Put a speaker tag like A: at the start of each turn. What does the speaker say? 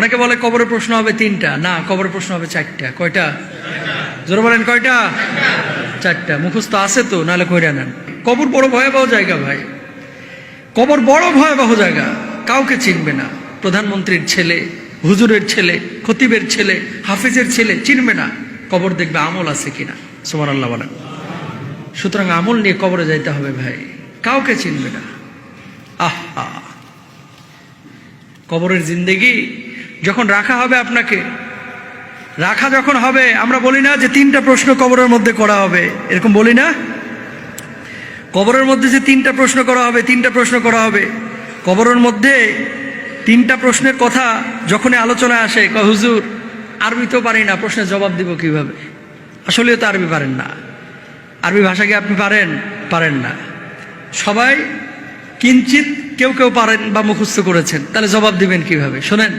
A: অনেকে বলে কবরের প্রশ্ন হবে 3টা, না, কবরের প্রশ্ন হবে 4টা। কয়টা? জোরে বলেন, কয়টা? 4টা। মুখস্থ আছে তো, নাহলে কইরা নেন। কবর বড় ভয়াবহ জায়গা ভাই, কবর বড় ভয়াবহ জায়গা। কাউকে চিনবে না, প্রধানমন্ত্রীর ছেলে, হুজুরের ছেলে, খতিবের ছেলে, হাফিজের ছেলে চিনবে না। কবর দেখবে আমল আছে কিনা। সুবহানাল্লাহ বলেন। সুতরাং আমল নিয়ে কবরে যাইতে হবে ভাই, কাউকে চিনবে না। আহা, কবরের জিন্দেগি যখন রাখা হবে, আপনাকে রাখা যখন হবে, আমরা বলি না যে 3টা প্রশ্ন কবরের মধ্যে করা হবে, এরকম বলি না? কবরের মধ্যে যে 3টা প্রশ্ন করা হবে, 3টা প্রশ্ন করা হবে। কবরের মধ্যে 3টা প্রশ্নের কথা যখনই আলোচনায় আসে, কয় হুজুর আরবি তো পারি না, প্রশ্নের জবাব দিব কিভাবে? আসলে তো আরবি পারেন না। আরবি ভাষা কি আপনি পারেন? পারেন না। সবাই কিঞ্চিত কেউ কেউ পারেন বা মুখস্থ করেছেন, তাহলে জবাব দিবেন কিভাবে? শোনেন,